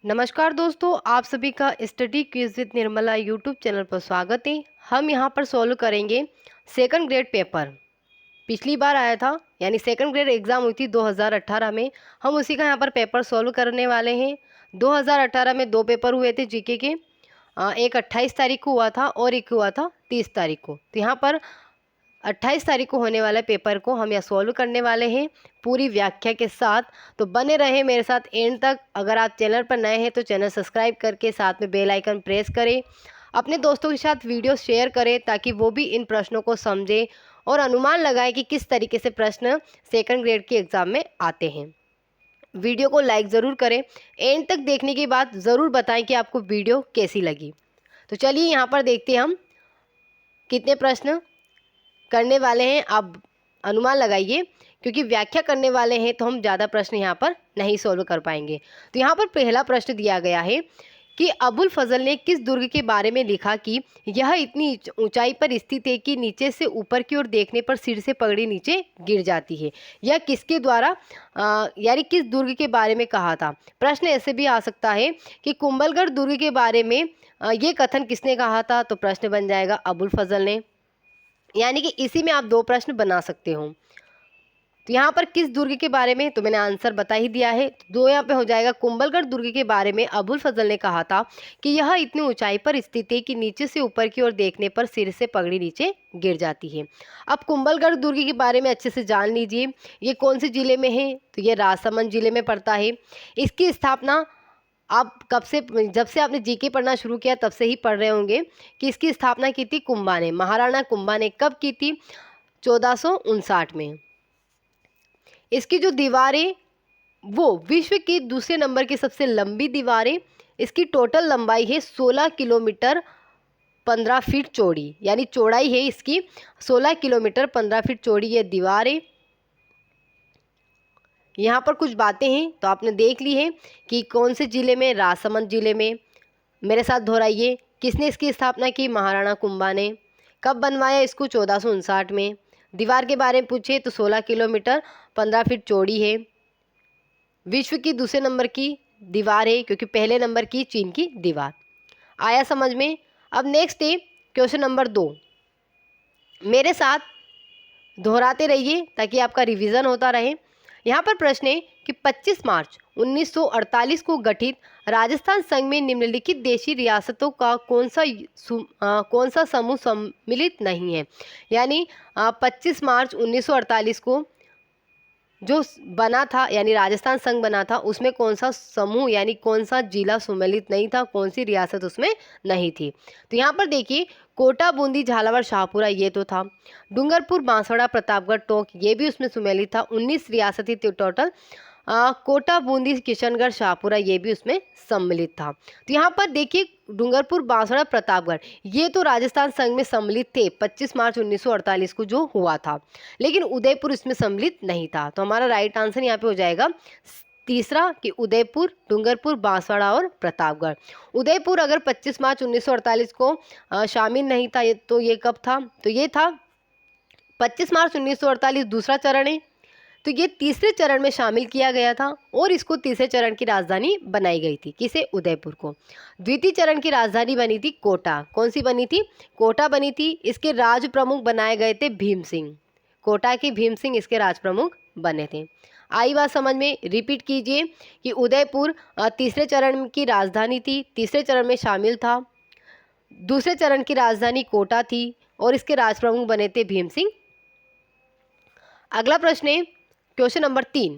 नमस्कार दोस्तों, आप सभी का study quiz with Nirmala YouTube channel पर स्वागत है। हम यहाँ पर सॉल्व करेंगे सेकंड ग्रेड पेपर। पिछली बार आया था, यानी सेकंड ग्रेड एग्ज़ाम हुई थी 2018 में। हम उसी का यहाँ पर पेपर सॉल्व करने वाले हैं। 2018 में 2 पेपर हुए थे जीके के। एक 28 तारीख को हुआ था और एक हुआ था 30 तारीख को। तो यहाँ पर 28 तारीख को होने वाले पेपर को हम यहाँ सॉल्व करने वाले हैं पूरी व्याख्या के साथ। तो बने रहे मेरे साथ एंड तक। अगर आप चैनल पर नए हैं तो चैनल सब्सक्राइब करके साथ में बेल आइकन प्रेस करें। अपने दोस्तों के साथ वीडियो शेयर करें ताकि वो भी इन प्रश्नों को समझें और अनुमान लगाएं कि किस तरीके से प्रश्न सेकंड ग्रेड के एग्ज़ाम में आते हैं। वीडियो को लाइक ज़रूर करें। एंड तक देखने के बाद ज़रूर बताएं कि आपको वीडियो कैसी लगी। तो चलिए यहाँ पर देखते हैं हम कितने प्रश्न करने वाले हैं। आप अनुमान लगाइए, क्योंकि व्याख्या करने वाले हैं तो हम ज़्यादा प्रश्न यहाँ पर नहीं सॉल्व कर पाएंगे। तो यहाँ पर पहला प्रश्न दिया गया है कि अबुल फजल ने किस दुर्ग के बारे में लिखा कि यह इतनी ऊंचाई पर स्थित है कि नीचे से ऊपर की ओर देखने पर सिर से पगड़ी नीचे गिर जाती है। यह किसके द्वारा यानी किस दुर्ग के बारे में कहा था। प्रश्न ऐसे भी आ सकता है कि कुंभलगढ़ दुर्ग के बारे में ये कथन किसने कहा था। तो प्रश्न बन जाएगा अबुल फजल ने। यानी कि इसी में आप 2 प्रश्न बना सकते हो। तो यहाँ पर किस दुर्ग के बारे में, तो मैंने आंसर बता ही दिया है। तो 2 यहाँ पे हो जाएगा। कुंभलगढ़ दुर्ग के बारे में अबुल फजल ने कहा था कि यह इतनी ऊंचाई पर स्थित है कि नीचे से ऊपर की ओर देखने पर सिर से पगड़ी नीचे गिर जाती है। अब कुंभलगढ़ दुर्ग के बारे में अच्छे से जान लीजिए। ये कौन से जिले में है, तो ये राजसमंद जिले में पड़ता है। इसकी स्थापना आप कब से, जब से आपने जीके पढ़ना शुरू किया तब से ही पढ़ रहे होंगे कि इसकी स्थापना की थी कुंभा ने, महाराणा कुंभा ने। कब की थी? 1459 में। इसकी जो दीवारें वो विश्व की दूसरे नंबर की सबसे लंबी दीवारें। इसकी टोटल लंबाई है 16 किलोमीटर 15 फीट चौड़ी, यानी चौड़ाई है इसकी 16 किलोमीटर 15 फीट चौड़ी ये दीवारें। यहाँ पर कुछ बातें हैं तो आपने देख ली है कि कौन से जिले में, राजसमंद जिले में। मेरे साथ दोहराइए, किसने इसकी स्थापना की? महाराणा कुंभा ने। कब बनवाया इसको? 1459 में। दीवार के बारे में पूछे तो 16 किलोमीटर 15 फीट चौड़ी है। विश्व की दूसरे नंबर की दीवार है, क्योंकि पहले नंबर की चीन की दीवार। आया समझ में? अब नेक्स्ट है क्वेश्चन नंबर 2। मेरे साथ दोहराते रहिए ताकि आपका रिवीजन होता रहे। यहाँ पर प्रश्न है कि 25 मार्च 1948 को गठित राजस्थान संघ में निम्नलिखित देशी रियासतों का कौन सा समूह सम्मिलित नहीं है। यानी 25 मार्च 1948 को जो बना था, यानी राजस्थान संघ बना था, उसमें कौन सा समूह यानी कौन सा जिला सम्मिलित नहीं था, कौन सी रियासत उसमें नहीं थी। तो यहाँ पर देखिए, कोटा, बूंदी, झालावाड़, शाहपुरा ये तो था। डूंगरपुर, बांसवाड़ा, प्रतापगढ़, टोंक ये भी उसमें सम्मिलित था। 19 रियासती थी टोटल। कोटा, बूंदी, किशनगढ़, शाहपुरा ये भी उसमें सम्मिलित था। तो यहाँ पर देखिए, डूंगरपुर, बांसवाड़ा, प्रतापगढ़ ये तो राजस्थान संघ में सम्मिलित थे 25 मार्च 1948 को जो हुआ था, लेकिन उदयपुर इसमें सम्मिलित नहीं था। तो हमारा राइट आंसर यहाँ पे हो जाएगा तीसरा कि उदयपुर, डूंगरपुर, बांसवाड़ा और प्रतापगढ़। उदयपुर अगर 25 मार्च 1948 को शामिल नहीं था, तो ये कब था? तो ये था 25 मार्च 1948 दूसरा चरण है। तो ये तीसरे चरण में शामिल किया गया था और इसको तीसरे चरण की राजधानी बनाई गई थी। किसे? उदयपुर को। द्वितीय चरण की राजधानी बनी थी कोटा। कौन सी बनी थी? कोटा बनी थी। इसके राज प्रमुख बनाए गए थे भीम सिंह। कोटा के भीम सिंह इसके राज प्रमुख बने थे। आई बात समझ में? रिपीट कीजिए कि उदयपुर तीसरे चरण की राजधानी थी, तीसरे चरण में शामिल था। दूसरे चरण की राजधानी कोटा थी और इसके राज प्रमुख बने थे भीम सिंह। अगला प्रश्न है क्वेश्चन नंबर 3।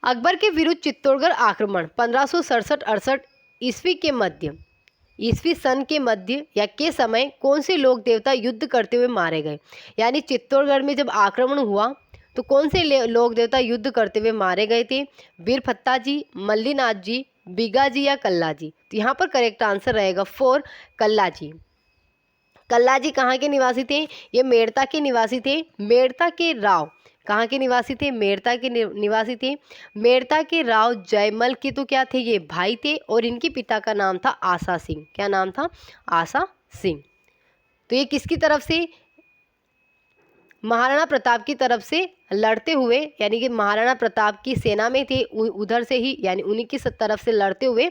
अकबर के विरुद्ध चित्तौड़गढ़ आक्रमण 1567-68 ईस्वी के मध्य, ईस्वी सन के मध्य या के समय कौन से लोक देवता युद्ध करते हुए मारे गए। यानी चित्तौड़गढ़ में जब आक्रमण हुआ तो कौन से लोक देवता युद्ध करते हुए मारे गए थे? वीरफत्ता जी, मल्लीनाथ जी, बीगा जी या कल्ला जी। तो यहाँ पर करेक्ट आंसर रहेगा 4 कल्ला जी। कल्ला जी कहाँ के निवासी थे? ये मेड़ता के निवासी थे। मेड़ता के राव कहाँ के निवासी थे? मेड़ता के निवासी थे। मेड़ता के राव जयमल के तो क्या थे? ये भाई थे और इनके पिता का नाम था आसा सिंह। क्या नाम था? आसा सिंह। तो ये किसकी तरफ से? महाराणा प्रताप की तरफ से लड़ते हुए, यानी कि महाराणा प्रताप की सेना में थे, उधर से ही यानी उन्हीं की तरफ से लड़ते हुए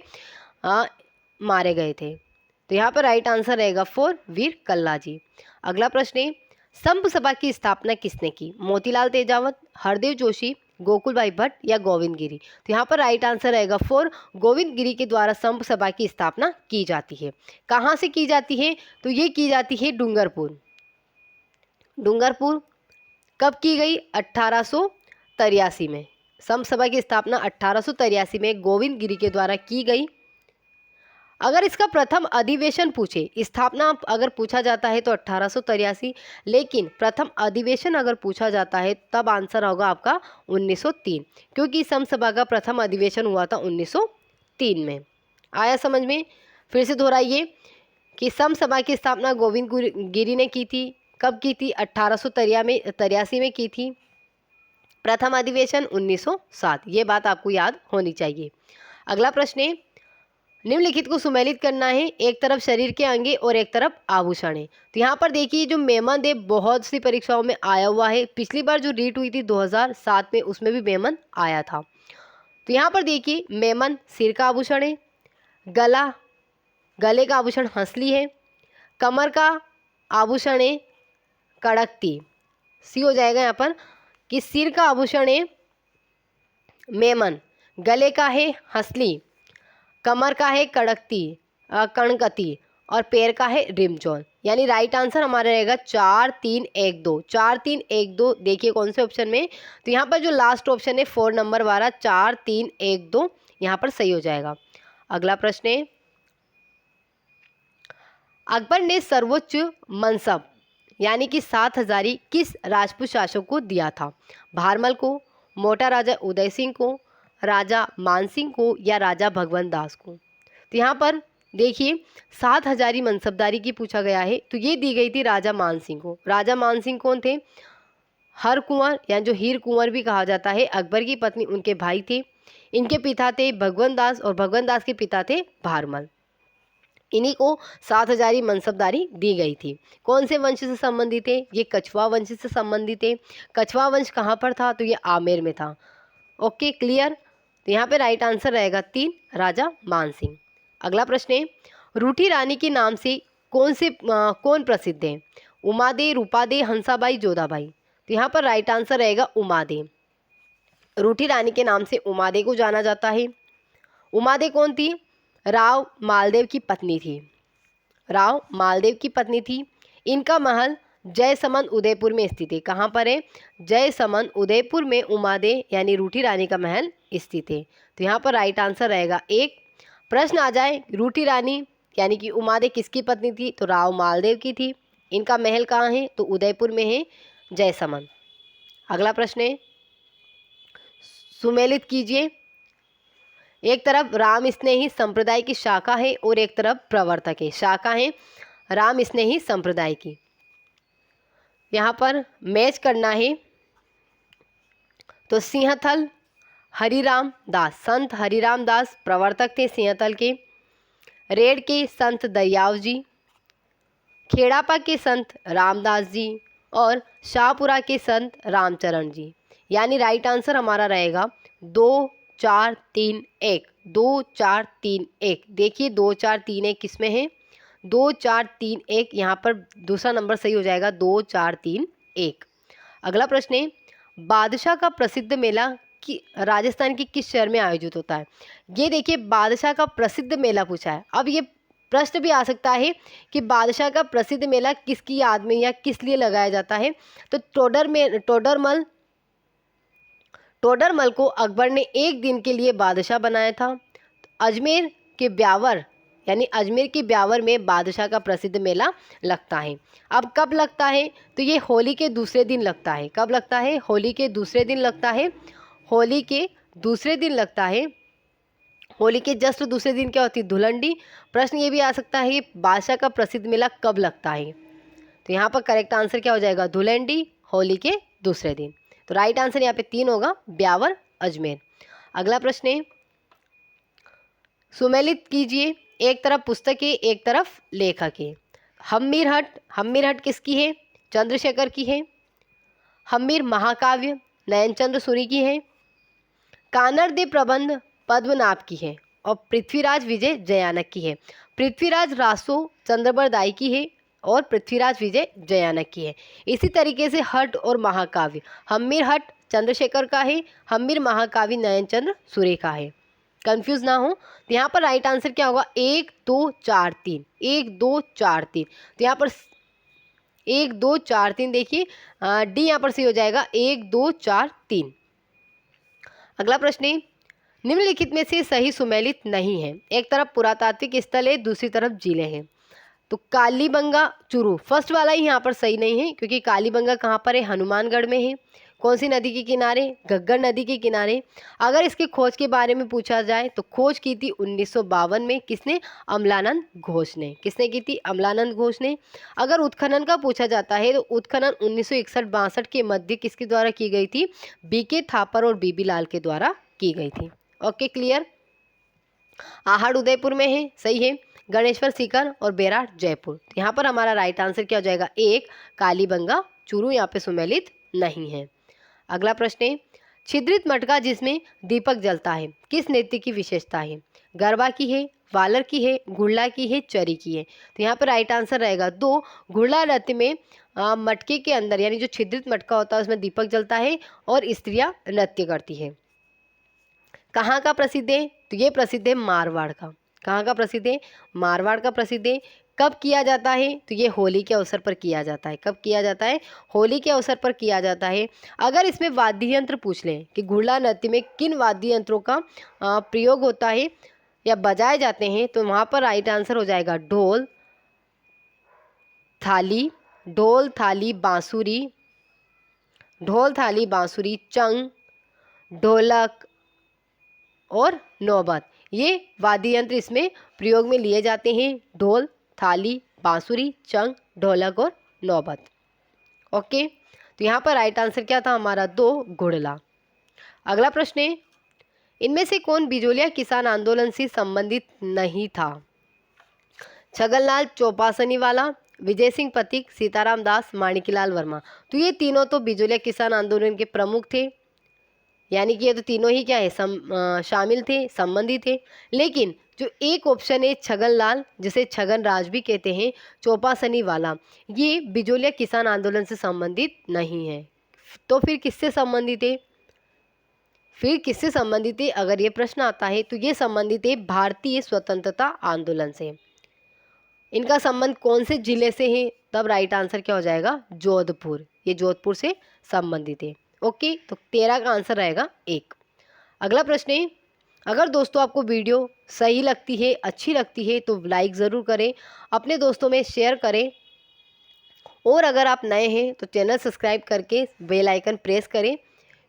मारे गए थे। तो यहाँ पर राइट आंसर रहेगा 4 वीर कल्ला जी। अगला प्रश्न है, संप सभा की स्थापना किसने की? मोतीलाल तेजावत, हरदेव जोशी, गोकुलभाई भट्ट या गोविंद गिरी? तो यहाँ पर राइट आंसर रहेगा 4 गोविंद गिरी के द्वारा संप सभा की स्थापना की जाती है। कहाँ से की जाती है? तो ये की जाती है डूंगरपुर। डूंगरपुर कब की गई? 1883 में। संप सभा की स्थापना 1883 में गोविंद गिरी के द्वारा की गई। अगर इसका प्रथम अधिवेशन पूछे, स्थापना अगर पूछा जाता है तो 1883, लेकिन प्रथम अधिवेशन अगर पूछा जाता है तब आंसर होगा आपका 1903, क्योंकि संप सभा का प्रथम अधिवेशन हुआ था 1903 में। आया समझ में? फिर से दोहराइए कि संप सभा की स्थापना गोविंद गिरी ने की थी। कब की थी? 1883 में की थी। प्रथम अधिवेशन 1907। ये बात आपको याद होनी चाहिए। अगला प्रश्न है, निम्नलिखित को सुमेलित करना है। एक तरफ शरीर के अंगे और एक तरफ आभूषण है। तो यहाँ पर देखिए, जो मेमन है बहुत सी परीक्षाओं में आया हुआ है। पिछली बार जो रीट हुई थी 2007 में, उसमें भी मेमन आया था। तो यहाँ पर देखिए, मेमन सिर का आभूषण है, गले का आभूषण हंसली है, कमर का आभूषण है कड़कती। सी हो जाएगा यहाँ पर कि सिर का आभूषण है मेमन, गले का है हंसली, कमर का है कणकती और पैर का है रिमजोन। यानी राइट आंसर हमारा रहेगा 4 3 1 2। 4 3 1 2 देखिए कौन से ऑप्शन में? तो यहाँ पर जो लास्ट ऑप्शन है 4 नंबर वाला 4 3 1 2 यहाँ पर सही हो जाएगा। अगला प्रश्न है, अकबर ने सर्वोच्च मनसब यानी कि 7,000 किस राजपूत शासक को दिया था? भारमल को, मोटा राजा उदय सिंह को, राजा मानसिंह को या राजा भगवंत दास को? तो यहाँ पर देखिए 7,000 मनसबदारी की पूछा गया है, तो ये दी गई थी राजा मानसिंह को। राजा मानसिंह कौन थे? हर कुंवर या जो हीर कुंवर भी कहा जाता है, अकबर की पत्नी, उनके भाई थे। इनके पिता थे भगवंत दास और भगवंत दास के पिता थे भारमल। इन्हीं को 7,000 मनसबदारी दी गई थी। कौन से वंश से संबंधित है? ये कछवा वंश से संबंधित है। कछवा वंश कहाँ पर था? तो ये आमेर में था। Okay, clear? तो यहाँ पे राइट आंसर रहेगा 3 राजा मानसिंह। अगला प्रश्न है, रूठी रानी के नाम से कौन प्रसिद्ध है? उमादे, रूपादे, हंसाबाई, जोधाबाई? तो यहाँ पर राइट आंसर रहेगा उमादे। रूठी रानी के नाम से उमादे को जाना जाता है। उमादे कौन थी? राव मालदेव की पत्नी थी। राव मालदेव की पत्नी थी। इनका महल जयसमंद उदयपुर में स्थित है। कहाँ पर है? जयसमंद उदयपुर में उमादे यानी रूठी रानी का महल स्थित है। तो यहाँ पर राइट आंसर रहेगा 1। प्रश्न आ जाए, रूठी रानी यानी कि उमादे किसकी पत्नी थी? तो राव मालदेव की थी। इनका महल कहाँ है? तो उदयपुर में है, जयसमंद। अगला प्रश्न है, सुमेलित कीजिए। एक तरफ राम स्नेही संप्रदाय की शाखा है और एक तरफ प्रवर्तक है। शाखा है राम स्नेही संप्रदाय की। यहाँ पर मैच करना है। तो सिंहथल हरिराम दास, संत हरिराम दास प्रवर्तक थे सिंहथल के। रेड के संत दयाव जी, खेड़ापा के संत रामदास जी और शाहपुरा के संत रामचरण जी। यानी राइट आंसर हमारा रहेगा 2 4 3 1। 2 4 3 1। देखिए 2 4 3 1 किस में है? 2 4 3 1। यहाँ पर दूसरा नंबर सही हो जाएगा 2 4 3 1। अगला प्रश्न है, बादशाह का प्रसिद्ध मेला कि राजस्थान के किस शहर में आयोजित होता है? ये देखिए बादशाह का प्रसिद्ध मेला पूछा है। अब ये प्रश्न भी आ सकता है कि बादशाह का प्रसिद्ध मेला किसकी याद में या किस लिए लगाया जाता है? तो टोडरमल को अकबर ने एक दिन के लिए बादशाह बनाया था। अजमेर के ब्यावर यानी अजमेर के ब्यावर में बादशाह का प्रसिद्ध मेला लगता है। अब कब लगता है? तो ये होली के दूसरे दिन लगता है। कब लगता है? होली के दूसरे दिन लगता है। होली के दूसरे दिन लगता है। होली के जस्ट दूसरे दिन क्या होती है? धुलंडी। प्रश्न ये भी आ सकता है बादशाह का प्रसिद्ध मेला कब लगता है? तो यहाँ पर करेक्ट आंसर क्या हो जाएगा? धुलंडी, होली के दूसरे दिन। तो राइट आंसर यहाँ पे 3 होगा, ब्यावर, अजमेर। अगला प्रश्न है, सुमेलित कीजिए। एक तरफ पुस्तक है, एक तरफ लेखक है। हम्मीर हट किसकी है? चंद्रशेखर की है। हम्मीर महाकाव्य नयनचंद्र सूरी की है। कानरदेव प्रबंध पद्मनाभ की है और पृथ्वीराज विजय जयानक की है। पृथ्वीराज रासो चंद्रबरदाई की है और पृथ्वीराज विजय जयानक की है। इसी तरीके से हट और महाकाव्य, हम्मीर हट चंद्रशेखर का है, हम्मीर महाकाव्य नयनचंद्र सूर्य का है। कंफ्यूज ना हो, तो यहाँ पर राइट आंसर क्या होगा? 1 2 4 3, 1 2 4 3। तो यहाँ पर 1 2 4 3 देखिए, डी यहाँ पर सही हो जाएगा, 1 2 4 3। अगला प्रश्न है, निम्नलिखित में से सही सुमेलित नहीं है। एक तरफ पुरातात्विक स्थल है, दूसरी तरफ जिले हैं। तो कालीबंगा चूरू, फर्स्ट वाला ही यहाँ पर सही नहीं है, क्योंकि कालीबंगा कहाँ पर है? हनुमानगढ़ में है। कौन सी नदी के किनारे? घग्गर नदी के किनारे। अगर इसके खोज के बारे में पूछा जाए तो खोज की थी 1952 में, किसने? अमलानंद घोष ने। किसने की थी? अमलानंद घोष ने। अगर उत्खनन का पूछा जाता है तो उत्खनन 1961-62 के मध्य किसके द्वारा की गई थी? बीके थापर और बीबी लाल के द्वारा की गई थी। Okay, clear. आहड़ उदयपुर में है, सही है। गणेश्वर सीकर और बेराट जयपुर। यहाँ पर हमारा राइट आंसर क्या हो जाएगा? 1 कालीबंगा चूरू यहाँ पे सुमेलित नहीं है। अगला प्रश्न है, छिद्रित मटका जिसमें दीपक जलता है किस नृत्य की विशेषता है? गरबा की है, वालर की है, घुड़ला की है, चरी की है। तो यहाँ पर राइट आंसर रहेगा 2। घुड़ला नृत्य में मटके के अंदर यानी जो छिद्रित मटका होता है उसमें दीपक जलता है और स्त्रियां नृत्य करती है। कहाँ का प्रसिद्ध है? तो ये प्रसिद्ध है मारवाड़ का। कहाँ का प्रसिद्ध है? मारवाड़ का प्रसिद्ध है। कब किया जाता है? तो ये होली के अवसर पर किया जाता है। कब किया जाता है? होली के अवसर पर किया जाता है। अगर इसमें वाद्य यंत्र पूछ लें कि घुड़ला नृत्य में किन वाद्य यंत्रों का प्रयोग होता है या बजाए जाते हैं, तो वहाँ पर राइट आंसर हो जाएगा ढोल, थाली, बांसुरी, ढोल, थाली, बांसुरी, चंग, ढोलक और नौबत। ये वाद्य यंत्र इसमें प्रयोग में लिए जाते हैं। ढोल, थाली, बांसुरी, चंग, ढोलक और नौबत। ओके, तो यहाँ पर राइट आंसर क्या था हमारा? 2 घुड़ला। अगला प्रश्न है, इनमें से कौन बिजोलिया किसान आंदोलन से संबंधित नहीं था? छगनलाल चौपासनी वाला, विजय सिंह पथिक, सीताराम दास, माणिकलाल वर्मा। तो ये तीनों तो बिजोलिया किसान आंदोलन के प्रमुख थे, यानी कि ये तो तीनों ही क्या है? शामिल थे, संबंधी थे। लेकिन जो एक ऑप्शन है छगनलाल, जिसे छगन राज भी कहते हैं, चौपासनी वाला, ये बिजोलिया किसान आंदोलन से संबंधित नहीं है। तो फिर किससे संबंधित है? अगर ये प्रश्न आता है तो ये संबंधित है भारतीय स्वतंत्रता आंदोलन से। इनका संबंध कौन से जिले से है? तब राइट आंसर क्या हो जाएगा? जोधपुर। ये जोधपुर से संबंधित है। ओके, तो 13 का आंसर रहेगा 1। अगला प्रश्न है, अगर दोस्तों आपको वीडियो सही लगती है, अच्छी लगती है तो लाइक ज़रूर करें, अपने दोस्तों में शेयर करें और अगर आप नए हैं तो चैनल सब्सक्राइब करके बेल आइकन प्रेस करें,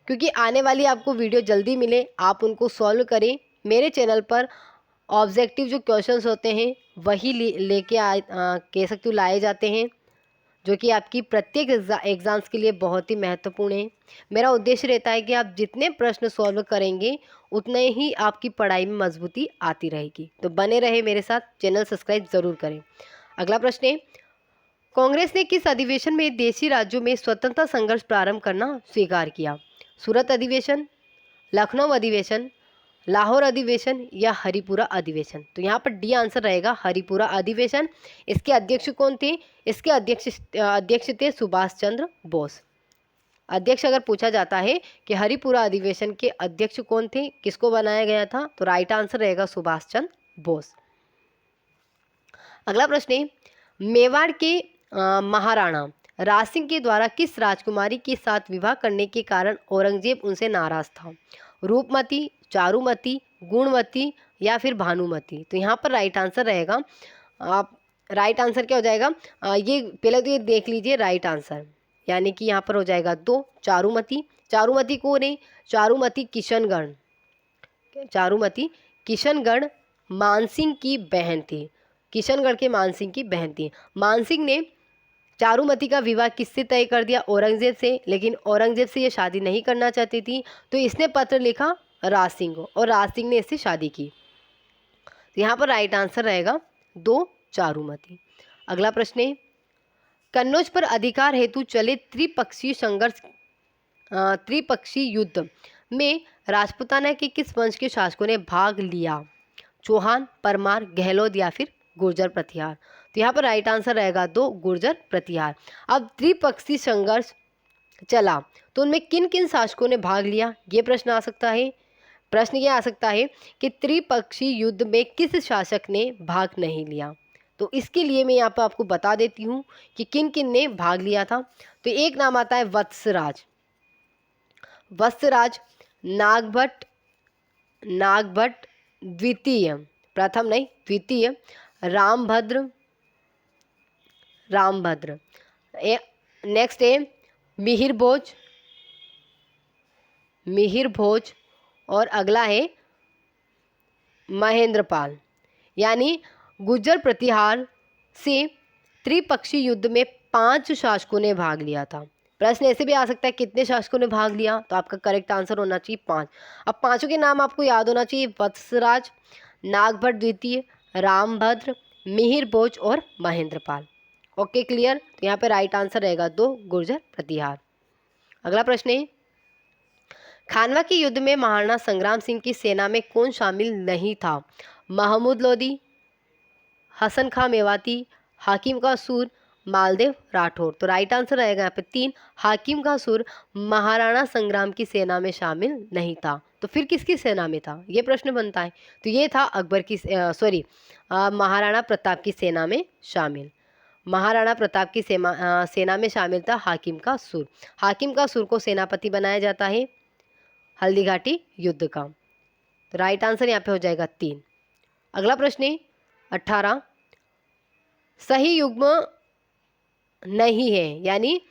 क्योंकि आने वाली आपको वीडियो जल्दी मिले, आप उनको सॉल्व करें। मेरे चैनल पर ऑब्जेक्टिव जो क्वेश्चंस होते हैं वही लेके कह सकते हो लाए जाते हैं, जो कि आपकी प्रत्येक एग्ज़ाम्स के लिए बहुत ही महत्वपूर्ण है। मेरा उद्देश्य रहता है कि आप जितने प्रश्न सॉल्व करेंगे उतने ही आपकी पढ़ाई में मजबूती आती रहेगी। तो बने रहे मेरे साथ, चैनल सब्सक्राइब ज़रूर करें। अगला प्रश्न है, कांग्रेस ने किस अधिवेशन में देशी राज्यों में स्वतंत्रता संघर्ष प्रारंभ करना स्वीकार किया? सूरत अधिवेशन, लखनऊ अधिवेशन, लाहौर अधिवेशन या हरिपुरा अधिवेशन? तो यहाँ पर डी आंसर रहेगा हरिपुरा अधिवेशन। इसके अध्यक्ष कौन थे? इसके अध्यक्ष थे सुभाष चंद्र बोस। अध्यक्ष अगर पूछा जाता है कि हरिपुरा अधिवेशन के अध्यक्ष कौन थे, किसको बनाया गया था, तो राइट आंसर रहेगा सुभाष चंद्र बोस। अगला प्रश्न है, मेवाड़ के महाराणा राजसिंह के द्वारा किस राजकुमारी के साथ विवाह करने के कारण औरंगजेब उनसे नाराज था? रूपमती, चारुमती, गुणवती या फिर भानुमती? तो यहाँ पर राइट आंसर रहेगा, राइट आंसर क्या हो जाएगा? ये पहले तो ये देख लीजिए राइट आंसर, यानी कि यहाँ पर हो जाएगा 2 चारुमती। चारुमती कौन है? चारुमती किशनगढ़ मानसिंह की बहन थी। किशनगढ़ के मानसिंह की बहन थी। मानसिंह ने चारुमती का विवाह किससे तय कर दिया? औरंगजेब से। लेकिन औरंगजेब से ये शादी नहीं करना चाहती थी, तो इसने पत्र लिखा राज सिंह को और राज सिंह ने इससे शादी की। तो यहाँ पर राइट आंसर रहेगा 2 चारुमती। अगला प्रश्न है, कन्नौज पर अधिकार हेतु चले त्रिपक्षीय संघर्ष त्रिपक्षीय युद्ध में राजपूताना के किस वंश के शासकों ने भाग लिया? चौहान, परमार, गहलोत या फिर गुर्जर प्रतिहार। तो यहाँ पर राइट आंसर रहेगा 2, गुर्जर प्रतिहार। अब त्रिपक्षीय संघर्ष चला तो उनमें किन किन शासकों ने भाग लिया, ये प्रश्न आ सकता है। प्रश्न ये आ सकता है कि त्रिपक्षीय युद्ध में किस शासक ने भाग नहीं लिया। तो इसके लिए मैं यहाँ पर आपको बता देती हूँ कि किन किन ने भाग लिया था। तो एक नाम आता है वत्सराज, नागभट्ट, द्वितीय, प्रथम नहीं द्वितीय, रामभद्र, नेक्स्ट है मिहिर भोज और अगला है महेंद्रपाल। यानी गुर्जर प्रतिहार से त्रिपक्षीय युद्ध में 5 शासकों ने भाग लिया था। प्रश्न ऐसे भी आ सकता है कितने शासकों ने भाग लिया, तो आपका करेक्ट आंसर होना चाहिए 5। अब पांचों के नाम आपको याद होना चाहिए, वत्सराज, नागभट्ट द्वितीय, रामभद्र, मिहिर भोज और महेंद्रपाल। Okay clear. तो यहाँ पे राइट आंसर रहेगा 2, गुर्जर प्रतिहार। अगला प्रश्न है, खानवा के युद्ध में महाराणा संग्राम सिंह की सेना में कौन शामिल नहीं था? महमूद लोदी, हसन खां मेवाती, हाकिम का सूर, मालदेव राठौर। तो राइट आंसर रहेगा यहाँ पे 3, हाकिम का सूर महाराणा संग्राम की सेना में शामिल नहीं था। तो फिर किसकी सेना में था, ये प्रश्न बनता है। तो ये था अकबर की महाराणा प्रताप की सेना में शामिल। महाराणा प्रताप की सेना में शामिल था हाकिम का सूर। हाकिम का सूर को सेनापति बनाया जाता है हल्दीघाटी युद्ध का। तो राइट आंसर यहाँ पे हो जाएगा 3। अगला प्रश्न है 18, सही युग्म नहीं है, यानी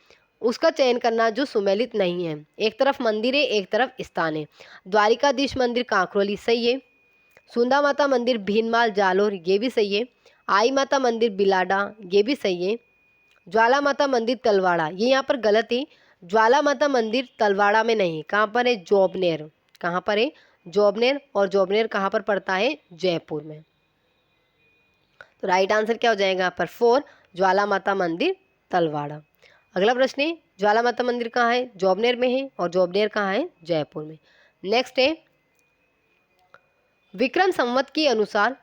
उसका चयन करना जो सुमेलित नहीं है। एक तरफ मंदिर है, एक तरफ स्थान है। द्वारिकाधीश मंदिर कांकरोली सही है, सुंदा माता मंदिर भीनमाल जालोर ये भी सही है, आई माता मंदिर बिलाडा ये भी सही है, ज्वाला माता मंदिर तलवाड़ा ये यहाँ पर गलत है। ज्वाला माता मंदिर तलवाड़ा में नहीं, कहाँ पर है? जोबनेर। कहाँ पर है? जोबनेर। और जोबनेर कहाँ पर पड़ता है? जयपुर में। तो राइट आंसर क्या हो जाएगा यहाँ पर 4, ज्वाला माता मंदिर तलवाड़ा। अगला प्रश्न है, ज्वाला माता मंदिर कहाँ है? जोबनेर में है, और जोबनेर कहाँ है? जयपुर में। नेक्स्ट है, विक्रम संवत के अनुसार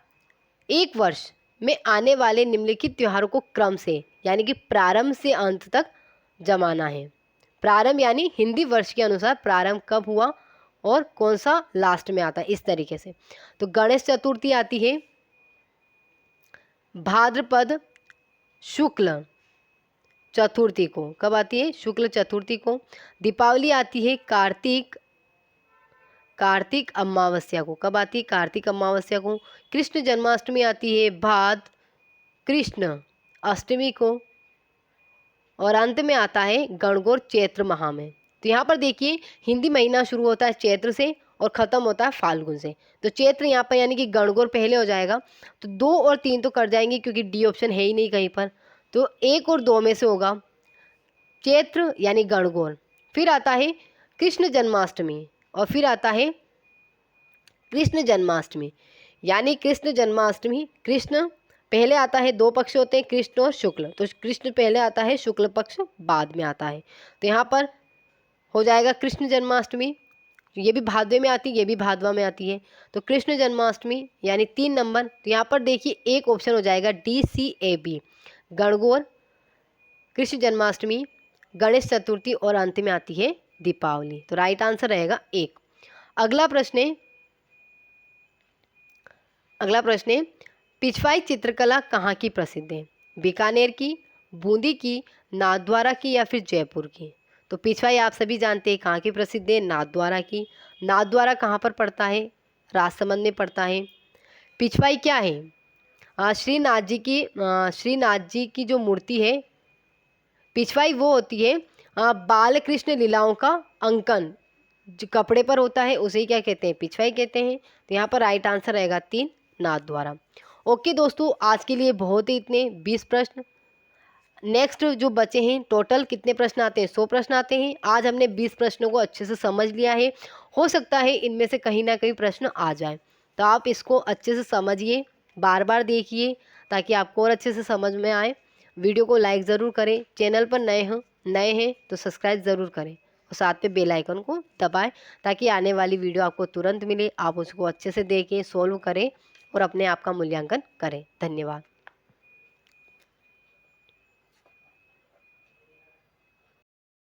एक वर्ष में आने वाले निम्नलिखित त्योहारों को क्रम से, यानी कि प्रारंभ से अंत तक जमाना है। प्रारंभ यानी हिंदी वर्ष के अनुसार प्रारंभ कब हुआ और कौन सा लास्ट में आता है, इस तरीके से। तो गणेश चतुर्थी आती है भाद्रपद शुक्ल चतुर्थी को। कब आती है? शुक्ल चतुर्थी को। दीपावली आती है कार्तिक अमावस्या को। कब आती है? कार्तिक अमावस्या को। कृष्ण जन्माष्टमी आती है भाद कृष्ण अष्टमी को। और अंत में आता है गणगौर चैत्र माह में। तो यहाँ पर देखिए, हिंदी महीना शुरू होता है चैत्र से और ख़त्म होता है फाल्गुन से। तो चैत्र यहाँ पर यानी कि गणगौर पहले हो जाएगा। तो 2 और 3 तो कर जाएंगे क्योंकि डी ऑप्शन है ही नहीं कहीं पर। तो 1 और 2 में से होगा चैत्र यानी गणगौर। फिर आता है कृष्ण जन्माष्टमी और फिर आता है कृष्ण जन्माष्टमी। यानी कृष्ण जन्माष्टमी, कृष्ण पहले आता है, 2 पक्ष होते हैं कृष्ण और शुक्ल। तो कृष्ण पहले आता है, शुक्ल पक्ष बाद में आता है। तो यहाँ पर हो जाएगा कृष्ण जन्माष्टमी। ये भी भादवे में आती है, ये भी भादवा में आती है। तो कृष्ण जन्माष्टमी यानी 3 नंबर। तो यहाँ पर देखिए एक ऑप्शन हो जाएगा DCAB, गणगौर, कृष्ण जन्माष्टमी, गणेश चतुर्थी और अंत में आती है दीपावली। तो राइट आंसर रहेगा 1। अगला प्रश्न है पिछवाई चित्रकला कहाँ की प्रसिद्ध है? बीकानेर की, बूंदी की, नाथद्वारा की या फिर जयपुर की? तो पिछवाई आप सभी जानते हैं कहाँ की प्रसिद्ध है? नाथद्वारा की। नाथद्वारा कहाँ पर पड़ता है? राजसमंद में पड़ता है। पिछवाई क्या है? श्रीनाथ जी की जो मूर्ति है, पिछवाई वो होती है बाल कृष्ण लीलाओं का अंकन जो कपड़े पर होता है, उसे क्या कहते हैं? पिछवाई कहते हैं। तो यहाँ पर राइट आंसर रहेगा 3, नाथद्वारा। ओके दोस्तों, आज के लिए बहुत ही इतने 20 प्रश्न। नेक्स्ट जो बचे हैं, टोटल कितने प्रश्न आते हैं? 100 प्रश्न आते हैं। आज हमने 20 प्रश्नों को अच्छे से समझ लिया है। हो सकता है इनमें से कहीं ना कहीं प्रश्न आ जाए, तो आप इसको अच्छे से समझिए, बार बार देखिए ताकि आपको और अच्छे से समझ में आए। वीडियो को लाइक ज़रूर करें, चैनल पर नए हैं तो सब्सक्राइब ज़रूर करें। और साथ पे बेल आइकन को दबाएं ताकि आने वाली वीडियो आपको तुरंत मिले, आप उसको अच्छे से देखें, सॉल्व करें और अपने आप का मूल्यांकन करें। धन्यवाद।